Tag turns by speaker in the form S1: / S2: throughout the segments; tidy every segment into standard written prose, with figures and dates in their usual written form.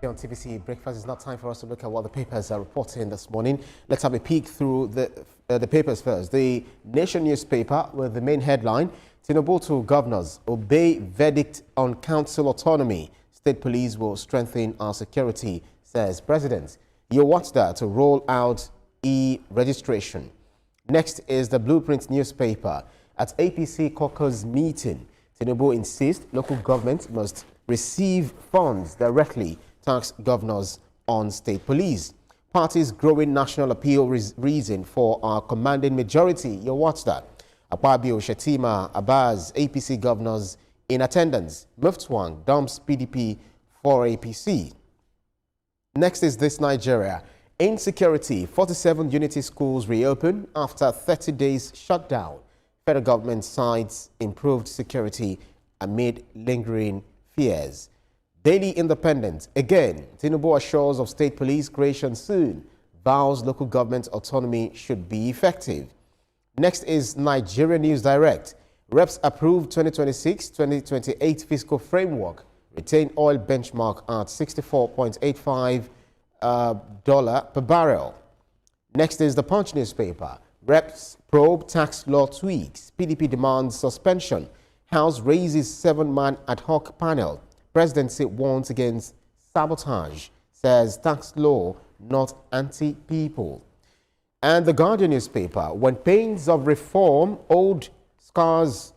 S1: Here on TVC Breakfast, it's not time for us to look at what the papers are reporting this morning. Let's have a peek through the papers first. The Nation newspaper with the main headline, Tinubu to governors, obey verdict on council autonomy. State police will strengthen our security, says president. You watch that to roll out e-registration. Next is the Blueprint newspaper. At APC caucus meeting, Tinubu insists local government must receive funds directly, tax governors on state police. Party's growing national appeal reason for our commanding majority. You'll watch that. Akpabio, Shetima, Abbas, APC governors in attendance. Muftwang dumps PDP for APC. Next is this Nigeria. Insecurity, 47 unity schools reopen after 30 days shutdown. Federal government cites improved security amid lingering fears. Daily Independent, again, Tinubu assures of state police creation soon. Vows local government autonomy should be effective. Next is Nigeria News Direct. Reps approved 2026-2028 fiscal framework. Retain oil benchmark at $64.85 per barrel. Next is the Punch newspaper. Reps probe tax law tweaks. PDP demands suspension. House raises 7-man ad hoc panel. Presidency warns against sabotage, says tax law not anti-people. And the Guardian newspaper, when pains of reform, old scars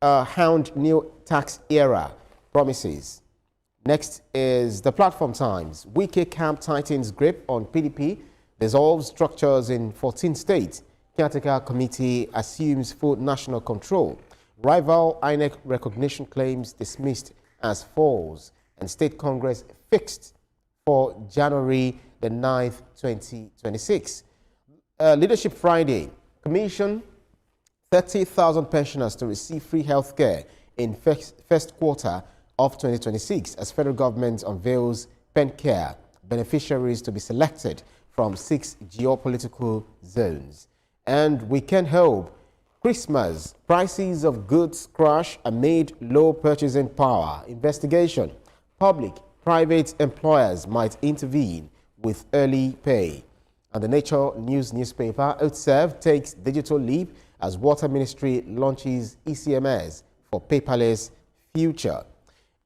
S1: hound new tax era promises. Next is the Platform Times. Wike camp tightens grip on PDP, dissolves structures in 14 states. Caretaker committee assumes full national control. Rival INEC recognition claims dismissed as false, and State Congress fixed for January the 9th, 2026. Leadership Friday, Commission 30,000 pensioners to receive free health care in first quarter of 2026 as federal government unveils pen care, beneficiaries to be selected from 6 geopolitical zones. And we can hope Christmas, prices of goods crash amid low purchasing power. Investigation. Public-private employers might intervene with early pay. And the Nature News newspaper, Outserve takes digital leap as Water Ministry launches ECMS for paperless future.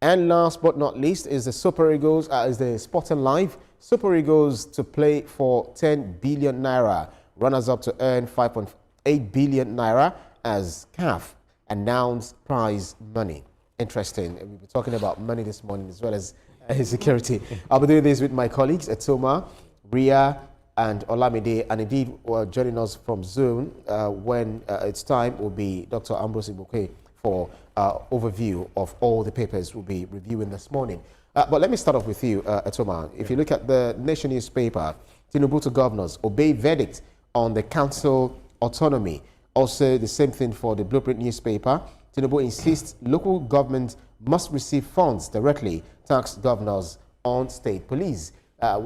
S1: And last but not least is the Super Eagles, is the Sporting Life. Super Eagles to play for 10 billion naira. Runners up to earn 5.8 billion naira as CAF announced prize money. Interesting. We'll be talking about money this morning as well as security. I'll be doing this with my colleagues, Etoma, Ria, and Olamide, and indeed joining us from Zoom when it's time will be Dr. Ambrose Ibuke for overview of all the papers we'll be reviewing this morning. But let me start off with you, Etoma. If you look at the Nation newspaper, Tinubu to governors, obey verdict on the council autonomy. Also, the same thing for the Blueprint newspaper. Tinubu insists local government must receive funds directly, tax governors on state police.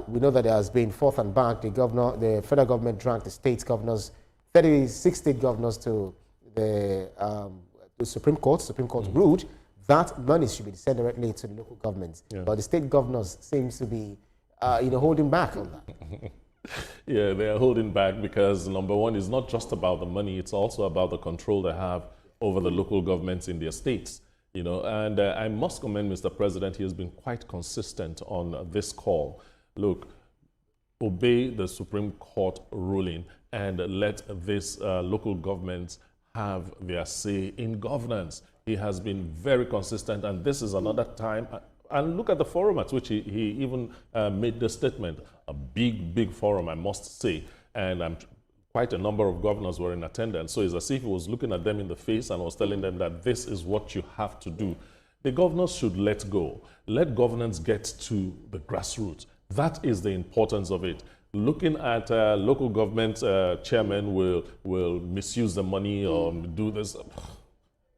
S1: We know that there has been forth and back. The federal government dragged the state governors, 36 state governors to the Supreme Court. Supreme Court ruled that money should be sent directly to the local governments. Yeah. But the state governors seems to be, holding back on that.
S2: Yeah, they are holding back because, number one, it's not just about the money, it's also about the control they have over the local governments in their states. And I must commend Mr. President. He has been quite consistent on this call. Look, obey the Supreme Court ruling and let this local governments have their say in governance. He has been very consistent, and this is another time. And look at the forum at which he even made the statement. A big forum, I must say. And quite a number of governors were in attendance. So it's as if he was looking at them in the face and was telling them that this is what you have to do. The governors should let go. Let governance get to the grassroots. That is the importance of it. Looking at local government chairmen will misuse the money or do this.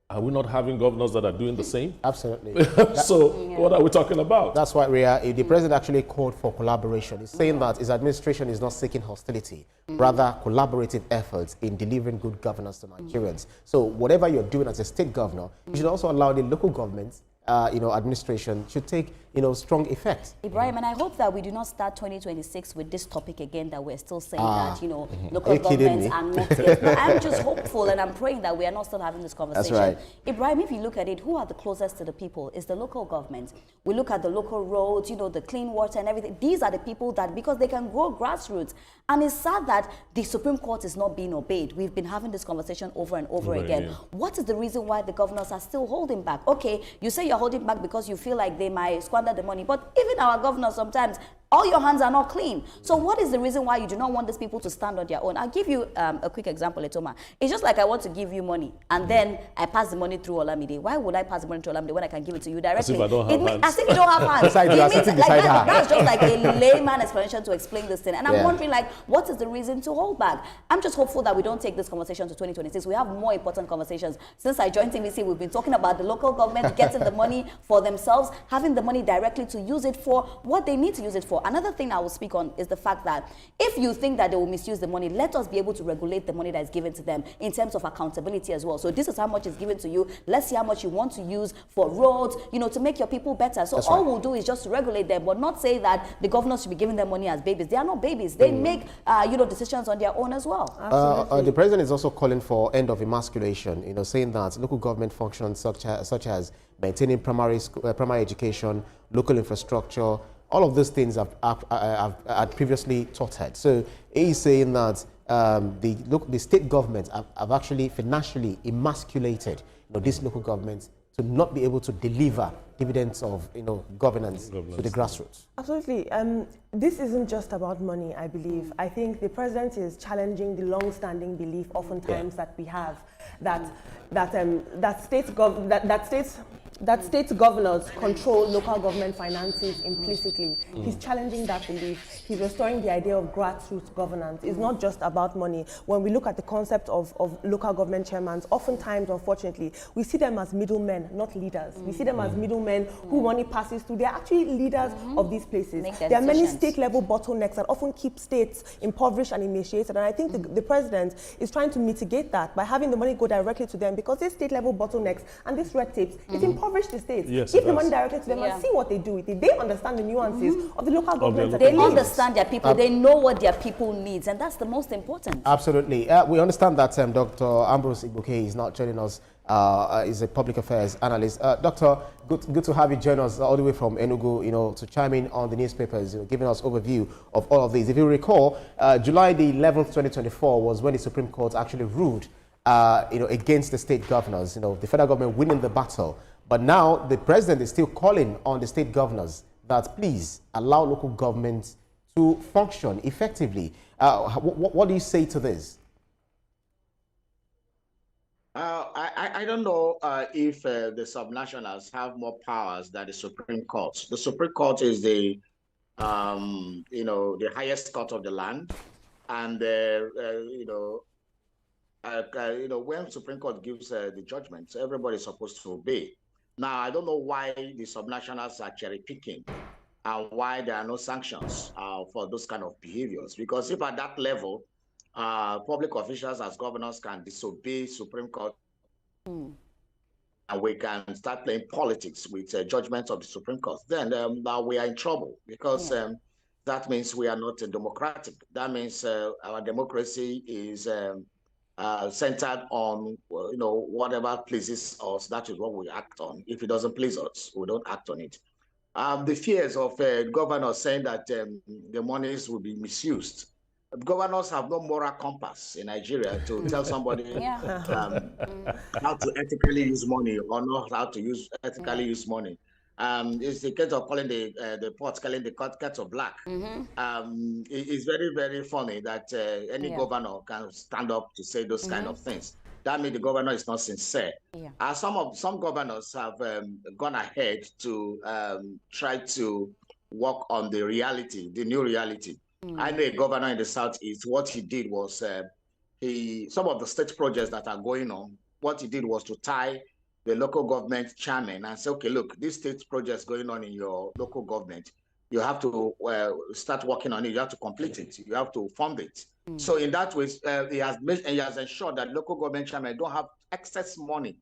S2: Are we not having governors that are doing the same?
S1: Absolutely.
S2: So what are we talking about?
S1: That's why the president actually called for collaboration. He's saying that his administration is not seeking hostility, rather collaborative efforts in delivering good governance to Nigerians. So whatever you're doing as a state governor, you should also allow the local governments, administration should take, strong effect.
S3: Ibrahim, and I hope that we do not start 2026 with this topic again, that we're still saying that, local governments are not yet. No, I'm just hopeful and I'm praying that we are not still having this conversation.
S1: That's right.
S3: Ibrahim, if you look at it, who are the closest to the people? Is the local government. We look at the local roads, the clean water and everything. These are the people that, because they can grow grassroots. And it's sad that the Supreme Court is not being obeyed. We've been having this conversation over and over again. What is the reason why the governors are still holding back? Okay, you say you're holding back because you feel like they might squander the money, but even our governors sometimes, all your hands are not clean. So what is the reason why you do not want these people to stand on their own? I'll give you a quick example, Etoma. It's just like I want to give you money and then I pass the money through Olamide. Why would I pass the money to Olamide when I can give it to you directly?
S2: As if I don't have hands.
S3: As if you don't have hands. That's just like a layman explanation to explain this thing. And I'm wondering, what is the reason to hold back? I'm just hopeful that we don't take this conversation to 2026. We have more important conversations. Since I joined TVC, we've been talking about the local government getting the money for themselves, having the money directly to use it for what they need to use it for. Another thing I will speak on is the fact that if you think that they will misuse the money, let us be able to regulate the money that is given to them in terms of accountability as well. So this is how much is given to you. Let's see how much you want to use for roads, to make your people better. So all we'll do is just regulate them, but not say that the governors should be giving them money as babies. They are not babies. They make, decisions on their own as well.
S1: The president is also calling for end of emasculation, saying that local government functions such as maintaining primary education, local infrastructure, all of those things have previously taught. So he's saying that the state governments have actually financially emasculated these local governments to not be able to deliver dividends of governance to the grassroots.
S4: Absolutely. This isn't just about money, I believe. I think the president is challenging the long-standing belief oftentimes that we have that state governors control local government finances implicitly. He's challenging that belief. He's restoring the idea of grassroots governance. It's not just about money. When we look at the concept of local government chairmen, oftentimes, unfortunately, we see them as middlemen, not leaders. We see them as middlemen who money passes through. They're actually leaders of these places. There are many state-level bottlenecks that often keep states impoverished and emaciated. And I think the president is trying to mitigate that by having the money go directly to them, because these state-level bottlenecks and these red tapes, it impoverished the states. Give the money directly to them and see what they do with it. They understand the nuances of the local government.
S3: They understand their people. They know what their people needs, and that's the most important.
S1: Absolutely. We understand that Dr. Ambrose Igboke is not joining us. Is a public affairs analyst. Doctor, good to have you join us all the way from Enugu, to chime in on the newspapers, giving us overview of all of these. If you recall, July the 11th, 2024 was when the Supreme Court actually ruled, against the state governors, the federal government winning the battle. But now the president is still calling on the state governors that please allow local governments to function effectively. What do you say to this?
S5: I don't know if the subnationals have more powers than the Supreme Court. The Supreme Court is the highest court of the land, and when Supreme Court gives the judgment, everybody is supposed to obey. Now, I don't know why the subnationals are cherry picking and why there are no sanctions for those kind of behaviors. Because if at that level, public officials as governors can disobey Supreme Court, and we can start playing politics with judgments of the Supreme Court, then we are in trouble, because that means we are not democratic. That means our democracy is centered on whatever pleases us. That is what we act on. If it doesn't please us, we don't act on it. The fears of governors saying that the monies will be misused. Governors have no moral compass in Nigeria to tell somebody how to ethically use money or not how to ethically use money. It's the case of calling the pot, calling the kettle black. It's very, very funny that any governor can stand up to say those kind of things. That means the governor is not sincere. Some governors have gone ahead to try to work on the reality, the new reality. I know a governor in the Southeast. What he did was some of the state projects that are going on, what he did was to tie the local government chairman and say, okay, look, this state project is going on in your local government. You have to start working on it. You have to complete it. You have to fund it. So in that way, he has ensured that local government chairmen don't have excess money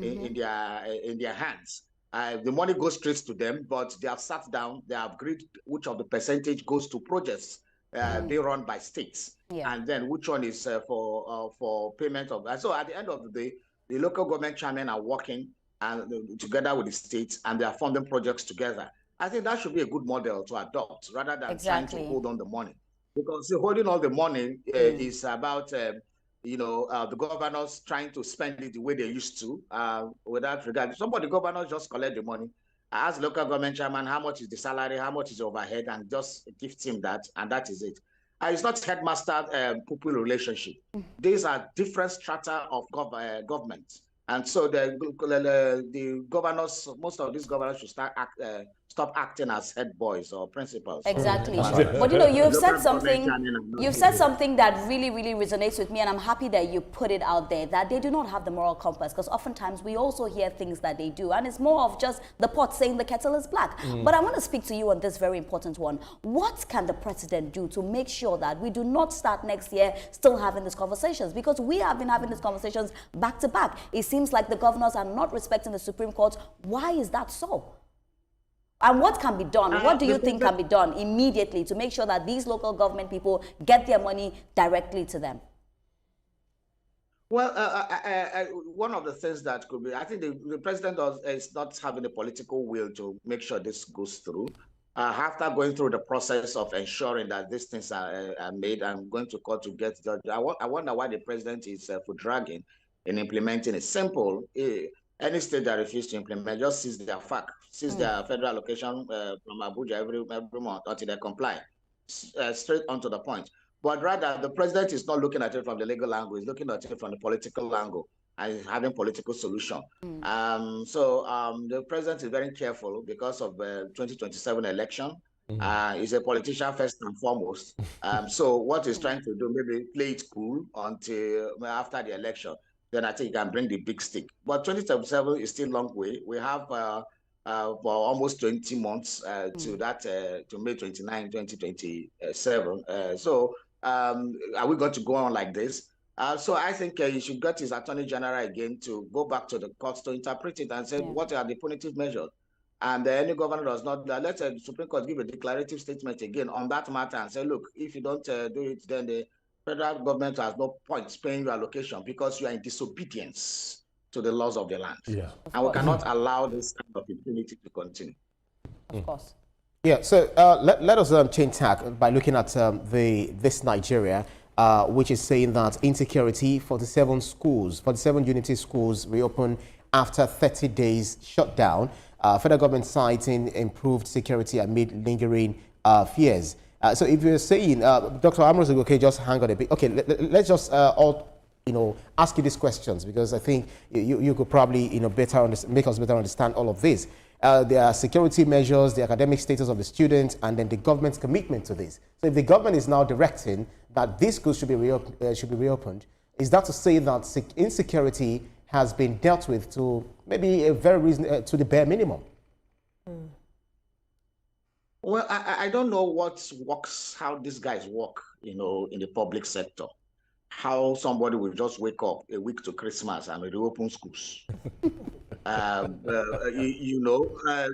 S5: in their hands. The money goes straight to them, but they have sat down, they have agreed which of the percentage goes to projects being run by states, and then which one is for payment of that. So at the end of the day, the local government chairmen are working and together with the states, and they are funding projects together. I think that should be a good model to adopt rather than trying to hold on the money, because holding all the money is about the governors trying to spend it the way they used to, without regard. Some of the governors just collect the money, ask local government chairman how much is the salary, how much is the overhead, and just gift him that, and that is it. It's not headmaster-pupil relationship. These are different strata of government. And so the governors, most of these governors should stop acting as head boys or principals.
S3: Exactly. But you've said something that really, really resonates with me, and I'm happy that you put it out there, that they do not have the moral compass, because oftentimes we also hear things that they do, and it's more of just the pot saying the kettle is black. But I want to speak to you on this very important one. What can the president do to make sure that we do not start next year still having these conversations? Because we have been having these conversations back to back. It seems like the governors are not respecting the Supreme Court. Why is that so? And what can be done? What do you think can be done immediately to make sure that these local government people get their money directly to them?
S5: Well, one of the things that could be, I think the president is not having the political will to make sure this goes through. After going through the process of ensuring that these things are made and going to court to get judged, I wonder why the president is for dragging in implementing it. Simple. Any state that refuses to implement just seize their FAC, seize their federal allocation from Abuja every month until they comply. Straight onto the point. But rather, the president is not looking at it from the legal angle, he's looking at it from the political angle and having political solution. The president is very careful because of the 2027 election. He's a politician first and foremost. So what he's trying to do, maybe play it cool until after the election. Then I think he can bring the big stick. But 2027 is still a long way. We have for almost 20 months to May 29, 2027. Are we going to go on like this? So I think he should get his Attorney General again to go back to the courts to interpret it and say what are the punitive measures. And any governor does not, let the Supreme Court give a declarative statement again on that matter and say, look, if you don't do it, then the federal government has no point paying your allocation because you are in disobedience to the laws of the land. And we cannot allow this kind of impunity to continue.
S3: Of course.
S1: Yeah, so let us change tack by looking at this Nigeria, which is saying that Insecurity, 47 unity schools reopen after 30 days shutdown. Federal government citing improved security amid lingering fears. So if you're saying, Dr. Ambrose, okay, just hang on a bit. Okay, let's just ask you these questions, because I think you could probably make us better understand all of this. There are security measures, the academic status of the students, and then the government's commitment to this. So if the government is now directing that these schools should be reopened, is that to say that insecurity has been dealt with to maybe a very to the bare minimum?
S5: Well, I don't know what works, how these guys work, in the public sector. How somebody will just wake up a week to Christmas and reopen schools.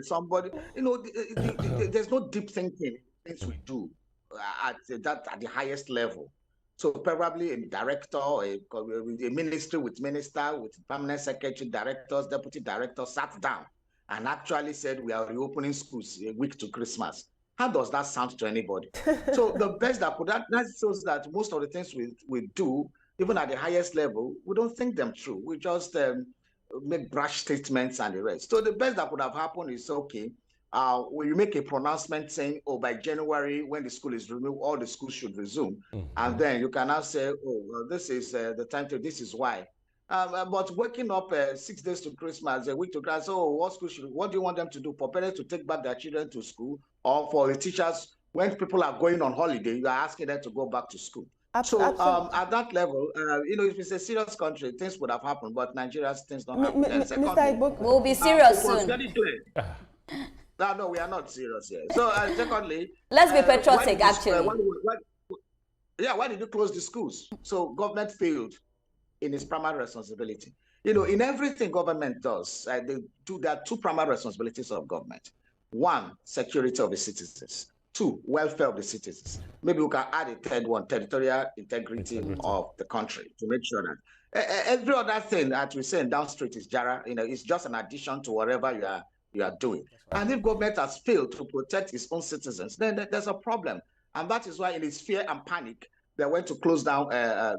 S5: Somebody, there's no deep thinking things we do at the highest level. So probably a director, a ministry with minister, with permanent secretary, directors, deputy directors sat down and actually said, we are reopening schools a week to Christmas. How does that sound to anybody? So the best that shows that most of the things we do, even at the highest level, we don't think them through. We just make brash statements and the rest. So the best that could have happened is, okay, when you make a pronouncement saying, oh, by January, when the school is removed, all the schools should resume. And then you can now say, oh, well, this is the time to, this is why. But waking up 6 days to Christmas, a week to Christmas, oh, what do you want them to do? For parents to take back their children to school, or for the teachers, when people are going on holiday, you are asking them to go back to school. So at that level, if it's a serious country, things would have happened, but Nigeria's things don't happen.
S3: We'll be serious soon.
S5: No, we are not serious here. So secondly,
S3: let's be patriotic, actually.
S5: Why did you close the schools? So government failed in its primary responsibility. You know, in everything government does, there are two primary responsibilities of government. One, security of the citizens. Two, welfare of the citizens. Maybe we can add a third one, territorial integrity of the country, to make sure that every other thing that we say in down street is Jara, you know, it's just an addition to whatever you are doing. Right. And if government has failed to protect its own citizens, then there's a problem. And that is why in its fear and panic, they went to close down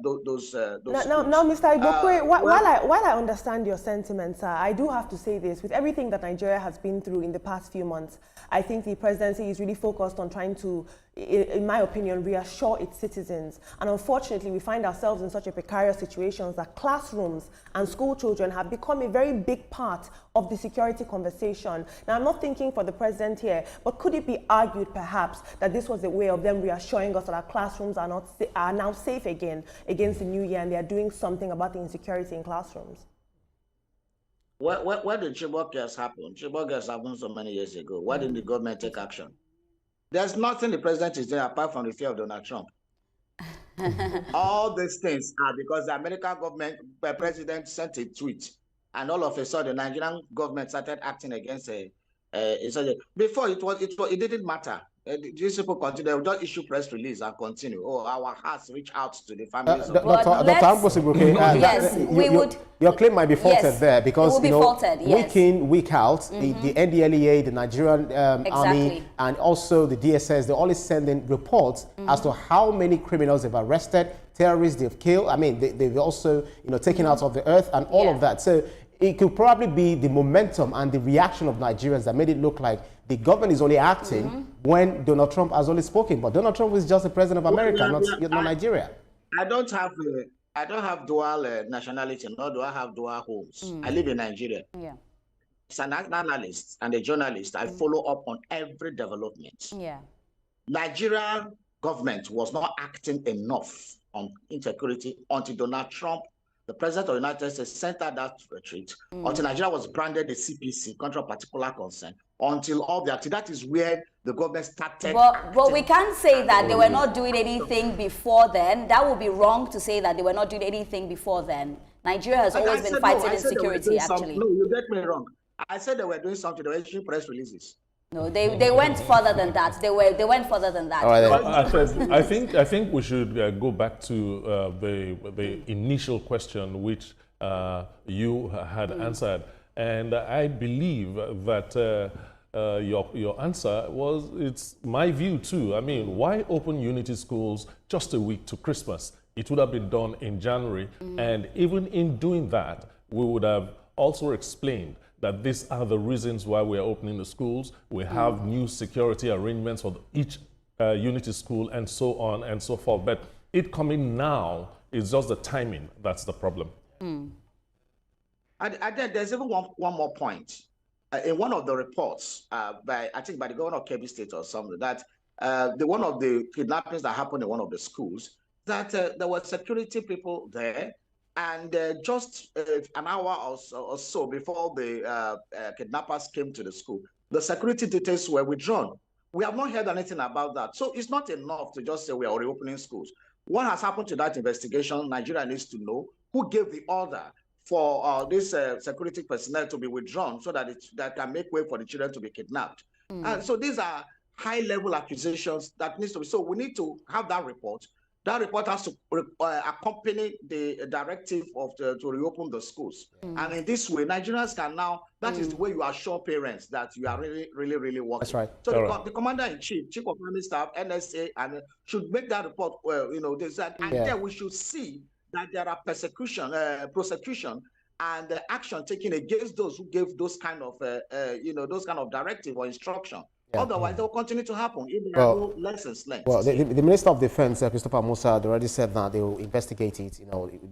S5: those
S4: Now, Mr. Ibokwe, while I understand your sentiments, sir, I do have to say this. With everything that Nigeria has been through in the past few months, I think the presidency is really focused on trying to, in my opinion, reassure its citizens. And unfortunately, we find ourselves in such a precarious situation that classrooms and school children have become a very big part of the security conversation. Now, I'm not thinking for the president here, but could it be argued perhaps that this was a way of them reassuring us that our classrooms are now safe again against the new year, and they are doing something about the insecurity in classrooms?
S5: Where did Chibok gas happen? Chibok gas happened so many years ago. Why didn't the government take action? There's nothing the president is doing apart from the fear of Donald Trump. All these things are because the American government, the president sent a tweet, and all of a sudden, the Nigerian government started acting against before it didn't matter. These people continue, they will just issue press release and continue. Oh, our hearts reach out to the families.
S1: Yes,
S3: we would.
S1: Your claim might be faulted there because
S3: week
S1: in, week out, the NDLEA, the Nigerian Army, and also the DSS, they're always sending reports as to how many criminals they've arrested, terrorists they've killed. I mean, they've also taken out of the earth and all of that. So it could probably be the momentum and the reaction of Nigerians that made it look like the government is only acting when Donald Trump has only spoken. But Donald Trump is just the president of America, not Nigeria.
S5: I don't have dual nationality, nor do I have dual homes. I live in Nigeria. Yeah. As an analyst and a journalist, I follow up on every development. Yeah. Nigerian government was not acting enough on insecurity until Donald Trump, the president of the United States, sent out that retreat, until Nigeria was branded the CPC, country of particular concern, until all the activity. That is where the government started.
S3: But we can't say that they were not doing anything before then. That would be wrong to say that they were not doing anything before then. Nigeria has always been fighting insecurity, actually.
S5: No, you get me wrong. I said they were doing something. They were issuing press releases.
S3: No, they went further than that. They went further than that.
S1: All right,
S2: I think we should go back to the initial question which you had answered, and I believe that your answer was, it's my view too. I mean, why open Unity schools just a week to Christmas? It would have been done in January, and even in doing that, we would have also explained that these are the reasons why we are opening the schools. We have new security arrangements for each Unity school and so on and so forth. But it coming now is just the timing that's the problem.
S5: And there's even one more point. In one of the reports, I think by the governor of Kebbi State or something, that one of the kidnappings that happened in one of the schools, that there were security people there, and just an hour or so before the kidnappers came to the school, the security details were withdrawn. We have not heard anything about that. So it's not enough to just say we are reopening schools. What has happened to that investigation? Nigeria needs to know who gave the order for this security personnel to be withdrawn so that that can make way for the children to be kidnapped. And so these are high-level accusations that needs to be. So we need to have that report. That report has to accompany the directive to reopen the schools. And in this way, Nigerians can now, that is the way you assure parents that you are really, really, really working.
S1: That's right.
S5: So the commander-in-chief, chief of army staff, NSA, and should make that report, then we should see that there are prosecution and action taken against those who gave those kind of, those kind of directive or instruction. Yeah. Otherwise, they will continue to happen if there are no lessons learned.
S1: Well, the Minister of Defense, Christopher Musa, had already said that they will investigate it.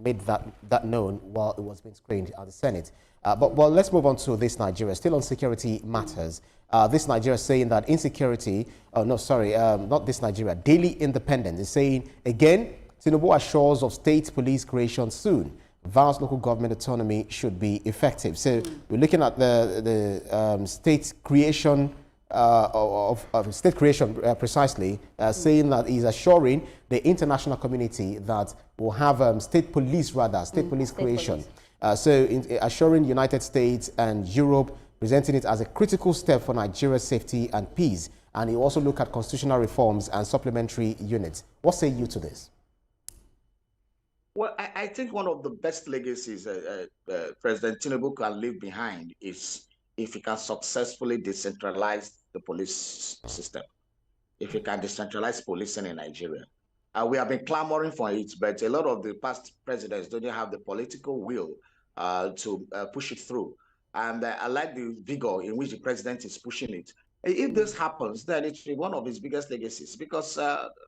S1: Made that known while it was being screened at the Senate. But let's move on to this Nigeria. Still on security matters. This Nigeria is saying that insecurity. Not this Nigeria. Daily Independent is saying again, Tinubu assures of state police creation soon. Vast local government autonomy should be effective. So we're looking at the state creation. Of state creation precisely, saying that he's assuring the international community that we'll have state police creation. Assuring the United States and Europe, presenting it as a critical step for Nigeria's safety and peace. And he also look at constitutional reforms and supplementary units. What say you to this?
S5: Well, I think one of the best legacies President Tinubu can leave behind is if he can successfully decentralize the police system, if he can decentralize policing in Nigeria. We have been clamoring for it, but a lot of the past presidents don't have the political will to push it through. And I like the vigor in which the president is pushing it. If this happens, then it should be one of his biggest legacies, because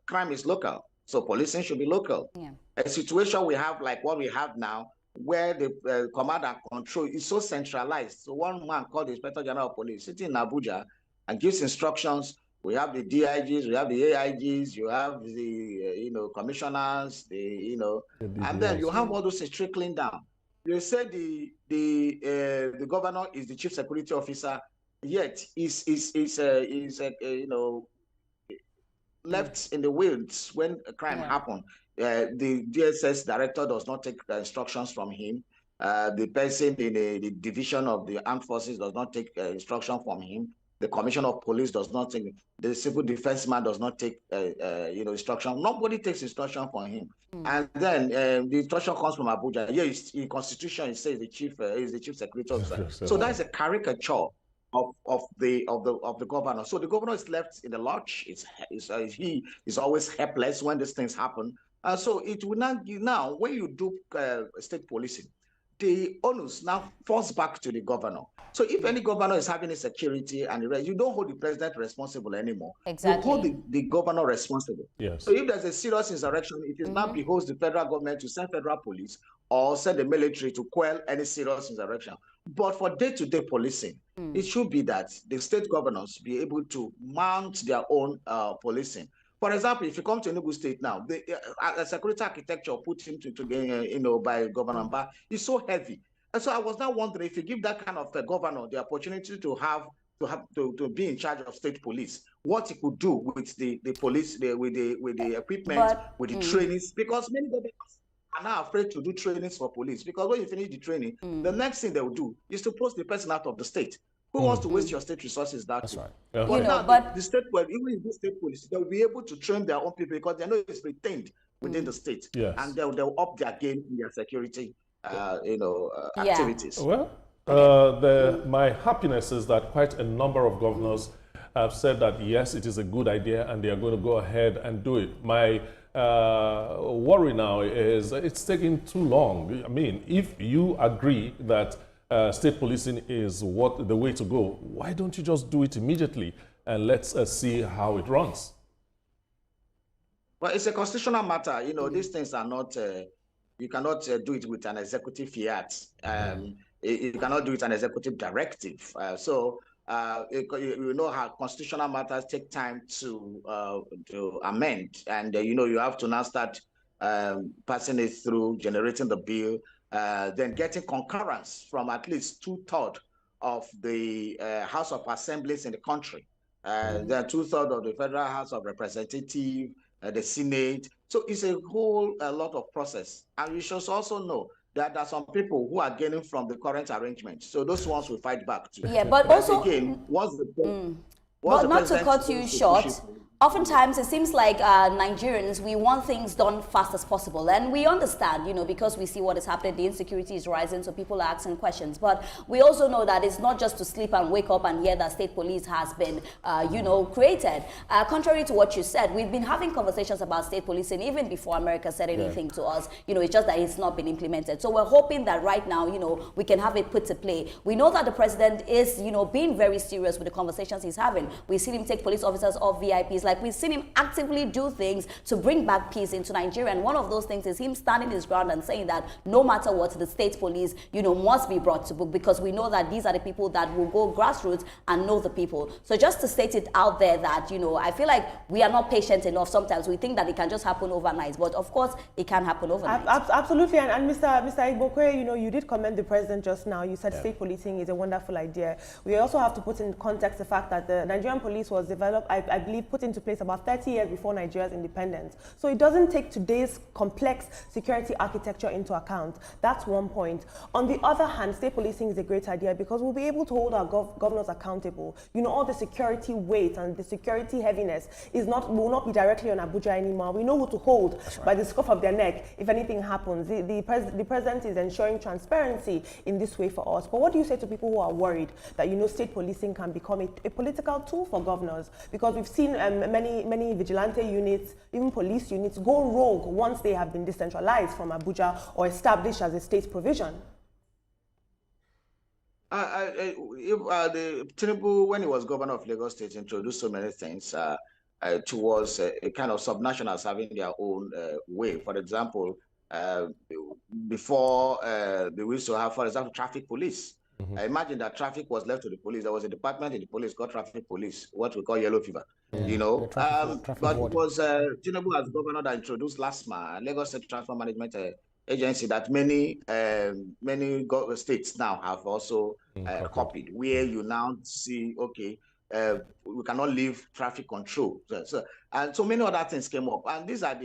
S5: crime is local. So policing should be local. Yeah. A situation we have like what we have now, where the command and control is so centralized. So one man called the Inspector General of Police sitting in Abuja and gives instructions. We have the DIGs, we have the AIGs, you have the commissioners, and then you have all those things trickling down. You said the governor is the chief security officer, yet is left in the wilds when a crime happened. The DSS director does not take instructions from him. The person in the division of the armed forces does not take instruction from him. The commissioner of police does not take. The civil defense man does not take instruction. Nobody takes instruction from him. And then the instruction comes from Abuja. Yes, in Constitution it says the chief is the chief security officer. So that's a caricature of the governor. So the governor is left in the lurch. He is always helpless when these things happen. So it will not now when you do state policing, the onus now falls back to the governor. So if any governor is having insecurity and the rest, you don't hold the president responsible anymore. Exactly. You hold the governor responsible. Yes. So if there's a serious insurrection, it is now behoves the federal government to send federal police or send the military to quell any serious insurrection. But for day-to-day policing, it should be that the state governors be able to mount their own policing. For example, if you come to Enugu State now, the security architecture put into by Governor Mba is so heavy. And so I was now wondering if you give that kind of a governor the opportunity to be in charge of state police, what he could do with the police, with the equipment, with the trainings, because many governors are now afraid to do trainings for police, because when you finish the training, the next thing they will do is to post the person out of the state. Who wants to waste your state resources that way? Right. Yeah. But the state, even in the state police, they'll be able to train their own people because they know it's retained within the state, and they'll up their game in their security, activities.
S2: Well, my happiness is that quite a number of governors have said that yes, it is a good idea, and they are going to go ahead and do it. My worry now is it's taking too long. I mean, if you agree that state policing is the way to go, why don't you just do it immediately and let's see how it runs?
S5: Well, it's a constitutional matter. These things are not, you cannot do it with an executive fiat. You cannot do it an executive directive. You know how constitutional matters take time to amend. And, you have to now start passing it through, generating the bill, then getting concurrence from at least 2/3 of the House of Assemblies in the country, then 2/3 of the Federal House of Representatives, the Senate. So it's a whole lot of process. And you should also know that there are some people who are gaining from the current arrangement. So those ones will fight back too.
S3: Yeah, but also,
S5: again,
S3: not to cut you short, oftentimes it seems like Nigerians, we want things done fast as possible. And we understand, because we see what is happening, the insecurity is rising, so people are asking questions. But we also know that it's not just to sleep and wake up and hear that state police has been, created. Contrary to what you said, we've been having conversations about state policing even before America said anything to us. It's just that it's not been implemented. So we're hoping that right now, we can have it put to play. We know that the president is, being very serious with the conversations he's having. We've seen him take police officers off VIPs. Like, we've seen him actively do things to bring back peace into Nigeria. And one of those things is him standing his ground and saying that no matter what, the state police, must be brought to book, because we know that these are the people that will go grassroots and know the people. So just to state it out there that, I feel like we are not patient enough sometimes. We think that it can just happen overnight. But of course, it can happen overnight.
S4: Absolutely. And Mr. Igbokwe, you did commend the president just now. You said state policing is a wonderful idea. We also have to put in context the fact that the Nigerian police was developed, I believe, put into into place about 30 years before Nigeria's independence. So it doesn't take today's complex security architecture into account. That's one point. On the other hand, state policing is a great idea because we'll be able to hold our governors accountable. You know, all the security weight and the security heaviness will not be directly on Abuja anymore. We know who to hold by the scruff of their neck if anything happens. The president is ensuring transparency in this way for us. But what do you say to people who are worried that, you know, state policing can become a political tool for governors? Because we've seen many vigilante units, even police units, go rogue once they have been decentralized from Abuja or established as a state provision.
S5: The Tinubu, when he was governor of Lagos State, introduced so many things towards a kind of subnationals having their own way. For example, before we used to have, for example, traffic police. Imagine that traffic was left to the police. There was a department in the police called traffic police, what we call yellow fever. You know, but it was Tinubu as governor that introduced LASMA, Lagos State Transport Management Agency, that many states now have also copied, where you now see, okay, we cannot leave traffic control. And so many other things came up, and these are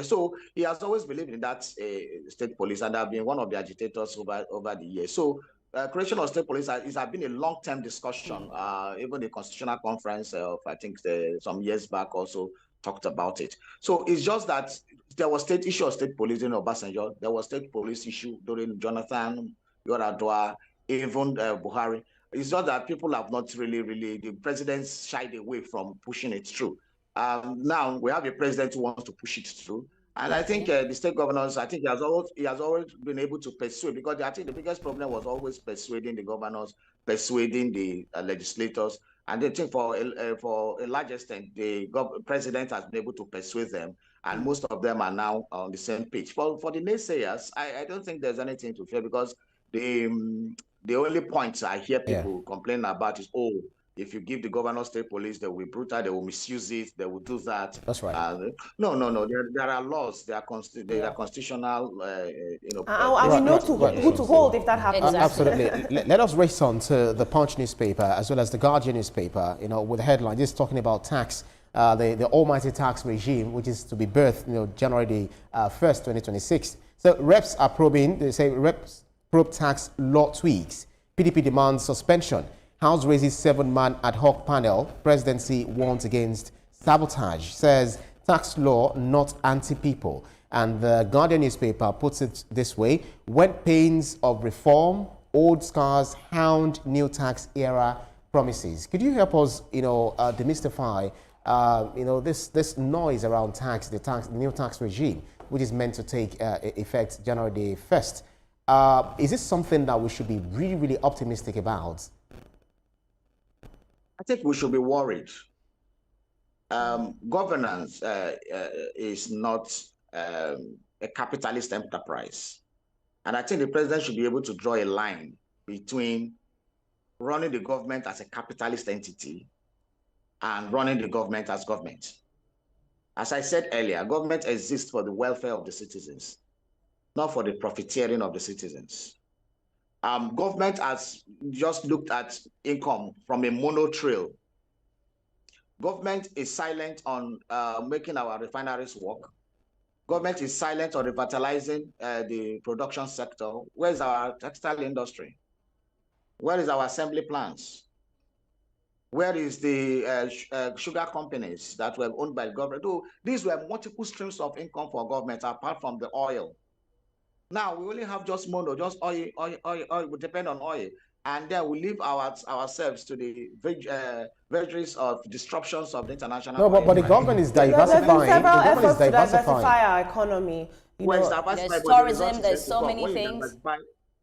S5: so he has always believed in that state police, and I've been one of the agitators over the years. So creation of state police has been a long-term discussion. Even the Constitutional Conference of, I think, some years back also talked about it. So it's just that there was state issue of state police in Obasanjo. There was state police issue during Jonathan, Yaradua, even Buhari. It's just that people have not really, the presidents shied away from pushing it through. Now we have a president who wants to push it through. And I think the state governors, I think he has always been able to persuade, because I think the biggest problem was always persuading the governors, persuading the legislators. And I think for a large extent, the president has been able to persuade them, and most of them are now on the same page. For the naysayers, I don't think there's anything to fear, because the only points I hear people complain about is, oh, if you give the governor state police, they will be brutal, they will misuse it, they will do that.
S1: That's right.
S5: No. There are laws, there are constitutional,
S4: and we know who to hold if that happens.
S1: Absolutely. Let us race on to the Punch newspaper as well as the Guardian newspaper. You know, with the headline, this is talking about tax, the almighty tax regime, which is to be birthed, you know, January the 1st, 2026. So reps are probing. They say reps probe tax law tweaks. PDP demands suspension. House raises 7-man ad hoc panel. Presidency warns against sabotage. Says tax law not anti-people. And the Guardian newspaper puts it this way: when pains of reform, old scars hound new tax era promises. Could you help us, you know, demystify, you know, this noise around the new tax regime, which is meant to take effect January the 1st? Is this something that we should be really optimistic about?
S5: I think we should be worried. Governance is not a capitalist enterprise. And I think the president should be able to draw a line between running the government as a capitalist entity and running the government as government. As I said earlier, government exists for the welfare of the citizens, not for the profiteering of the citizens. Government has just looked at income from a mono trail. Government is silent on making our refineries work. Government is silent on revitalizing the production sector. Where's our textile industry? Where is our assembly plants? Where is the sugar companies that were owned by the government? These were multiple streams of income for government apart from the oil. Now we only have just mono, just oil. We depend on oil, and then we leave ourselves to the vagaries of disruptions of the international.
S1: No, but the government is diversifying.
S4: There have been several efforts to diversify our economy.
S3: There's tourism. There's so many things.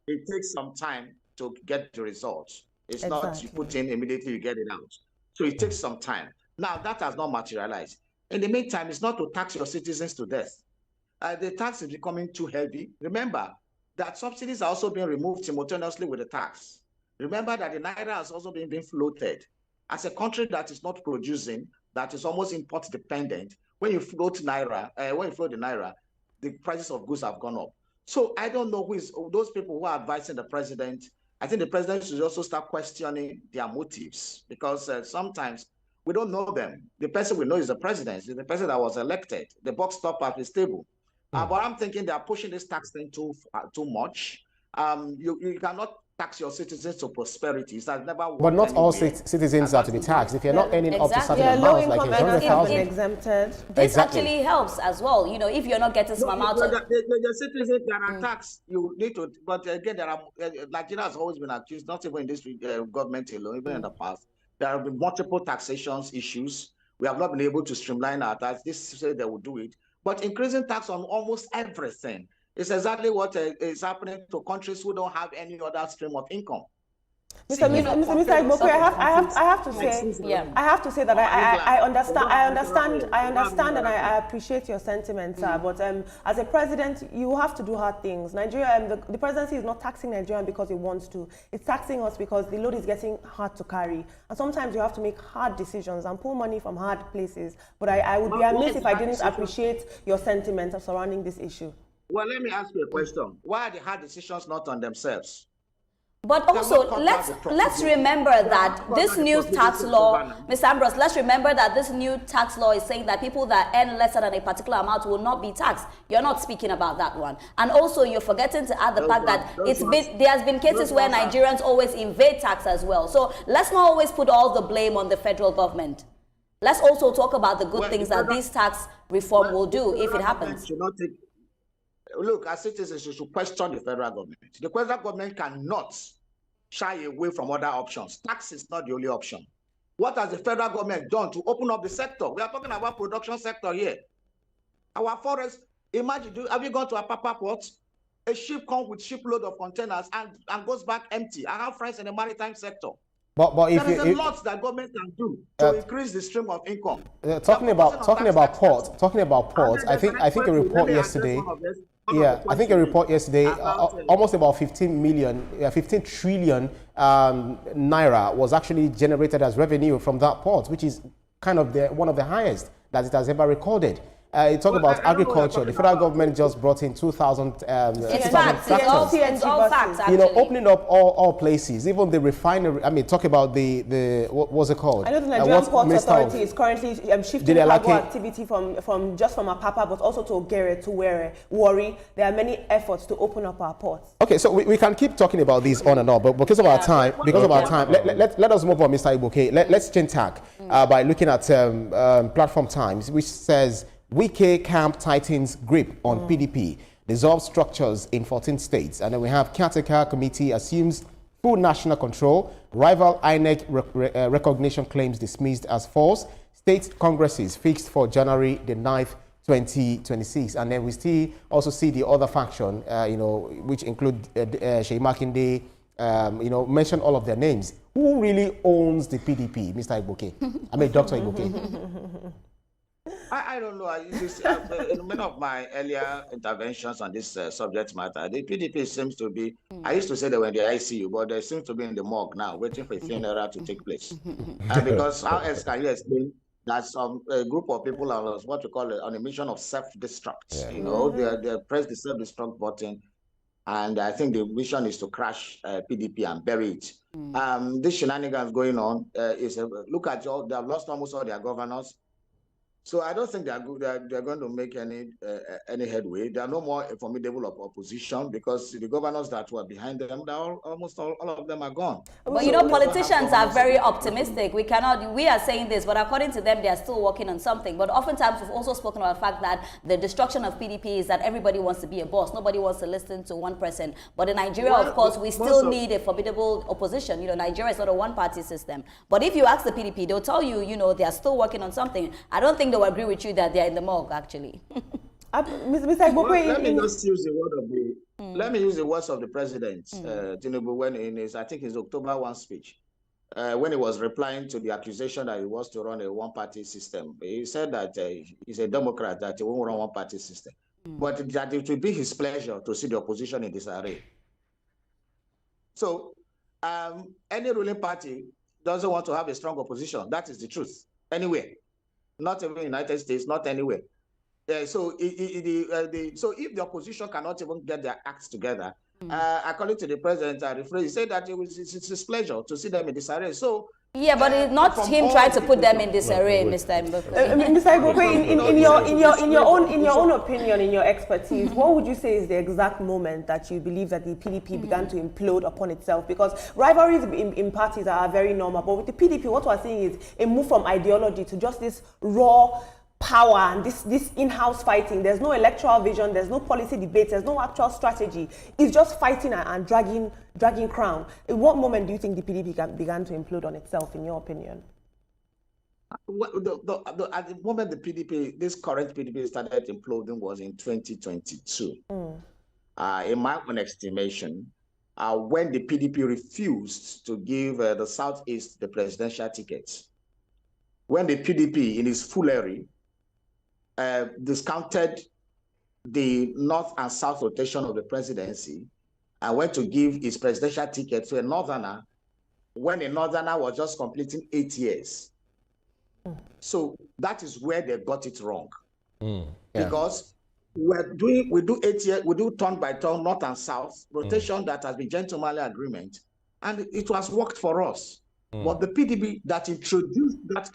S5: It takes some time to get the results. It's not you put in immediately you get it out. So it takes some time. Now that has not materialized. In the meantime, it's not to tax your citizens to death. The tax is becoming too heavy. Remember that subsidies are also being removed simultaneously with the tax. Remember that the Naira has also been floated. As a country that is not producing, that is almost import dependent, when you float the Naira, the prices of goods have gone up. So I don't know who is those people who are advising the president. I think the president should also start questioning their motives, because sometimes We don't know them. The person we know is the president. It's the person that was elected. The buck stopped at his table. But I'm thinking they are pushing this tax thing too much. You cannot tax your citizens to prosperity. That never worked.
S1: But not all citizens are to be taxed. If you're not earning up to certain amounts, like 100,000,
S4: exempted.
S3: This actually helps as well. You know, if you're not getting some amount of
S5: the citizens that are taxed, you need to. But again, there are Nigeria has always been accused, not even in this government alone, even in the past. There have been multiple taxations issues. We have not been able to streamline our tax. This said they will do it, but increasing tax on almost everything. It's exactly what is happening to countries who don't have any other stream of income.
S4: Mr. Igboke, I have to say that I understand and I appreciate your sentiments, but as a president, you have to do hard things. Nigeria, the presidency is not taxing Nigeria because it wants to. It's taxing us because the load is getting hard to carry. And sometimes you have to make hard decisions and pull money from hard places. But I would be amiss if I didn't appreciate your sentiments surrounding this issue.
S5: Well, let me ask you a question. Why are the hard decisions not on themselves?
S3: But also, let's remember that this new tax law, Mr. Ambrose, let's remember that this new tax law is saying that people that earn lesser than a particular amount will not be taxed. You're not speaking about that one. And also, you're forgetting to add the fact that there has been cases where Nigerians always evade tax as well. So let's not always put all the blame on the federal government. Let's also talk about the good things that this tax reform will do if it happens.
S5: Look, as citizens, you should question the federal government. The federal government cannot shy away from other options. Tax is not the only option. What has the federal government done to open up the sector? We are talking about production sector here. Our forests, imagine, have you gone to a Apapa port? A ship comes with shipload of containers and goes back empty. I have friends in the maritime sector.
S1: But
S5: there is a lot that government can do to increase the stream of income.
S1: Talking about ports, I think a report yesterday. Yeah, I think a report yesterday, almost about 15 trillion naira was actually generated as revenue from that port, which is kind of one of the highest that it has ever recorded. Talk about agriculture. The federal government just brought in 2,000
S3: It's facts. It's all facts, actually.
S1: You know, opening up all places, even the refinery. I mean, talk about the what's it called?
S4: I know the Nigerian Ports Authority is currently shifting cargo activity from Apapa, but also to Ogere, to Warri. There are many efforts to open up our ports.
S1: Okay, so we can keep talking about these on and on, but because of our time, let us move on, Mr. Igboke. Let's change tack by looking at Platform Times, which says Wike camp tightens grip on PDP, dissolves structures in 14 states. And then we have caretaker committee assumes full national control, rival INEC recognition claims dismissed as false, state congresses fixed for January the 9th, 2026. And then we still also see the other faction, which include Seyi Makinde, mention all of their names. Who really owns the PDP, Mr. Igboke? I mean, Dr. Igboke.
S5: I don't know. In many of my earlier interventions on this subject matter, the PDP seems to be, I used to say they were in the ICU, but they seem to be in the morgue now, waiting for a funeral to take place. Because how else can you explain that some group of people are what we call on a mission of self-destruct? Yeah. They press the self-destruct button, and I think the mission is to crash PDP and bury it. This shenanigans going on look at they have lost almost all their governors. So I don't think they're going to make any headway. They are no more a formidable opposition because the governors that were behind them, almost all of them are gone.
S3: But politicians are very optimistic. We are saying this, but according to them, they are still working on something. But oftentimes we've also spoken about the fact that the destruction of PDP is that everybody wants to be a boss. Nobody wants to listen to one person. But in Nigeria, of course, we still need a formidable opposition. Nigeria is not a one-party system. But if you ask the PDP, they'll tell you, they are still working on something. I don't think they will agree with you that they are in the morgue, actually.
S4: Mr. Igboke,
S5: let me just use the word let me use the words of the president, Tinubu, when in his October 1 speech, when he was replying to the accusation that he was to run a one-party system. He said that he's a Democrat, that he won't run a one-party system, but that it will be his pleasure to see the opposition in disarray. So any ruling party doesn't want to have a strong opposition. That is the truth. Anywhere. Not even in the United States, not anywhere. So if the opposition cannot even get their acts together, according to the president, he said that it's his pleasure to see them in disarray. So
S3: Yeah, but it's not him trying to put them in disarray, Mr. Mboko.
S4: Mr. Mboko, in your own opinion, in your expertise, what would you say is the exact moment that you believe that the PDP began to implode upon itself? Because rivalries in parties are very normal, but with the PDP, what we're seeing is a move from ideology to just this raw power and this in-house fighting. There's no electoral vision, there's no policy debate, there's no actual strategy. It's just fighting and dragging crown. At what moment do you think the PDP began to implode on itself, in your opinion?
S5: At the moment the PDP, this current PDP started imploding was in 2022. In my own estimation, when the PDP refused to give the Southeast the presidential ticket, when the PDP in its foolery discounted the North and South rotation of the presidency and went to give his presidential ticket to a Northerner when a Northerner was just completing 8 years. So that is where they got it wrong. Because we do 8 years, we do turn by turn, North and South, rotation that has been gentlemanly agreement, and it was worked for us. But the PDP that introduced that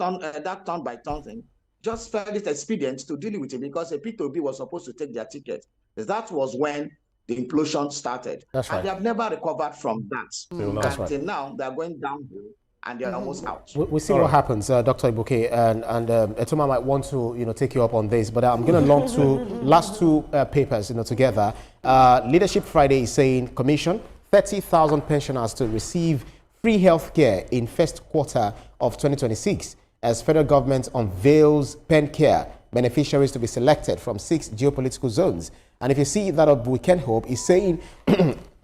S5: turn by turn thing just felt it expedient to deal with it because the P2B was supposed to take their ticket. That was when the implosion started.
S1: That's right.
S5: And they have never recovered from that.
S1: That's right.
S5: Until now, they're going downhill and they're almost out.
S1: We'll see what happens, Dr. Ibuke, and Etoma might want to take you up on this, but I'm going to lump last two papers together. Leadership Friday is saying commission 30,000 pensioners to receive free health care in first quarter of 2026 as federal government unveils pen care beneficiaries to be selected from 6 geopolitical zones. And if you see that of Weekend Hope is saying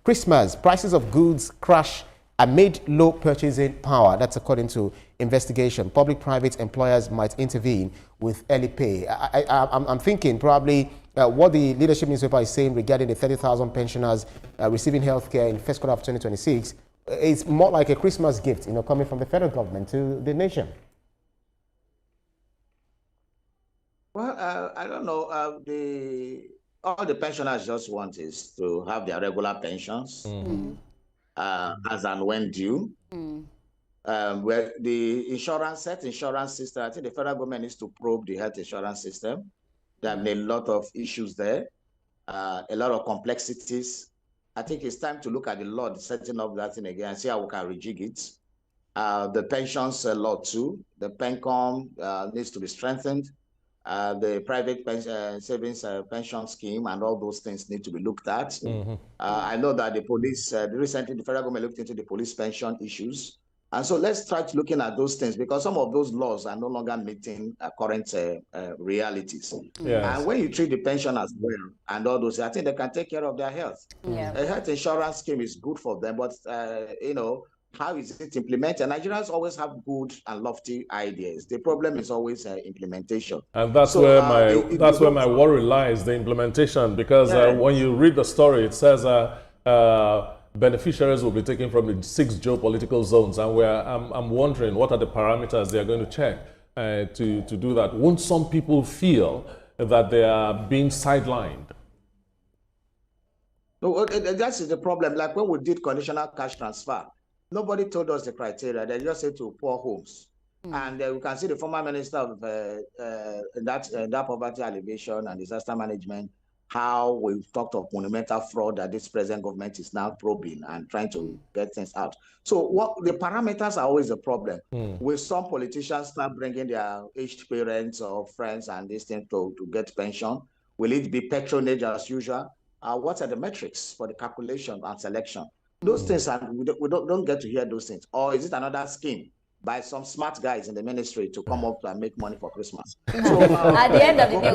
S1: Christmas prices of goods crash amid low purchasing power. That's according to investigation. Public-private employers might intervene with early pay. I'm thinking probably what the leadership newspaper is saying regarding the 30,000 pensioners receiving health care in first quarter of 2026 is more like a Christmas gift, coming from the federal government to the nation.
S5: Well, I don't know. All the pensioners just want is to have their regular pensions as and when due. Where the health insurance system, I think the federal government needs to probe the health insurance system. There have been a lot of issues there, a lot of complexities. I think it's time to look at the law, setting up that thing again, and see how we can rejig it. The pensions law too, the PENCOM needs to be strengthened. The private savings pension scheme and all those things need to be looked at. I know that the police, recently the federal government looked into the police pension issues. And so let's try to looking at those things because some of those laws are no longer meeting current realities.
S2: Yes.
S5: And when you treat the pensioners well and all those, I think they can take care of their health. A health insurance scheme is good for them, but how is it implemented? Nigerians always have good and lofty ideas. The problem is always implementation.
S2: And that's where my worry lies, the implementation, because when you read the story, it says beneficiaries will be taken from the 6 geopolitical zones, and I'm wondering what are the parameters they are going to check to do that. Won't some people feel that they are being sidelined?
S5: No, that's the problem. Like when we did conditional cash transfer, nobody told us the criteria. They just said to poor homes. And we can see the former minister of that poverty alleviation and disaster management, how we've talked of monumental fraud that this present government is now probing and trying to get things out. So what the parameters are always a problem. Will some politicians start bringing their aged parents or friends and this thing to get pension? Will it be patronage as usual? What are the metrics for the calculation and selection? Those things, and we don't get to hear those things. Or is it another scheme by some smart guys in the ministry to come up and make money for Christmas? So,
S3: at the end of the day,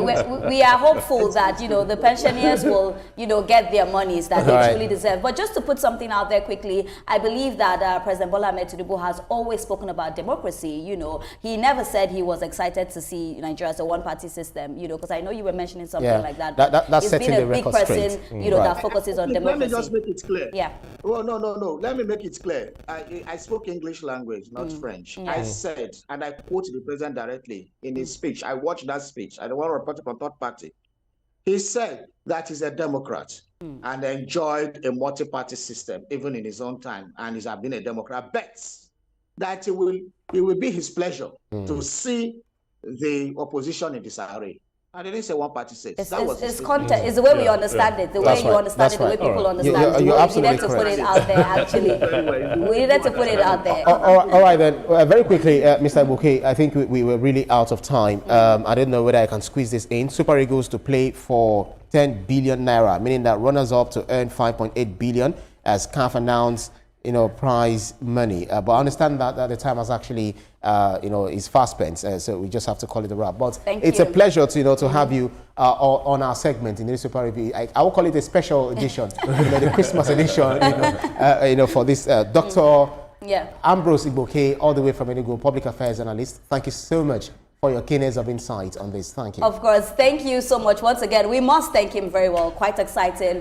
S3: we are hopeful that the pensioners will get their monies that they truly deserve. But just to put something out there quickly, I believe that President Bola Tinubu has always spoken about democracy. He never said he was excited to see Nigeria as a one-party system. Because I know you were mentioning something like that.
S1: That's
S3: he's been a big person,
S1: straight.
S3: that focuses on democracy.
S5: Let me just make it clear.
S3: Yeah.
S5: Well, no. Let me make it clear. I spoke English language, not French. I said, and I quote the president directly in his speech. I watched that speech. I don't want to report it from third party. He said that he's a Democrat and enjoyed a multi-party system, even in his own time, and he's been a Democrat. But that it will be his pleasure to see the opposition in disarray. I didn't say one party six.
S3: It's content. It's the way we understand it. The way you understand it. The way people understand it.
S1: You're absolutely
S3: correct. We needed to put it out there, actually. We needed to put it out there.
S1: All right, then. Very quickly, Mr. Bouquet, I think we were really out of time. I don't know whether I can squeeze this in. Super Eagles to play for 10 billion naira, meaning that runners-up to earn 5.8 billion, as CAF announced, prize money. But I understand that the time has actually, is fast spent, so we just have to call it a wrap. But it's a pleasure to have you on our segment in the Super Review. I will call it a special edition, the Christmas edition, for this Dr. Ambrose Igboke, all the way from Enugu, public affairs analyst. Thank you so much for your keenness of insight on this. Thank you.
S3: Of course. Thank you so much. Once again, we must thank him very well. Quite exciting.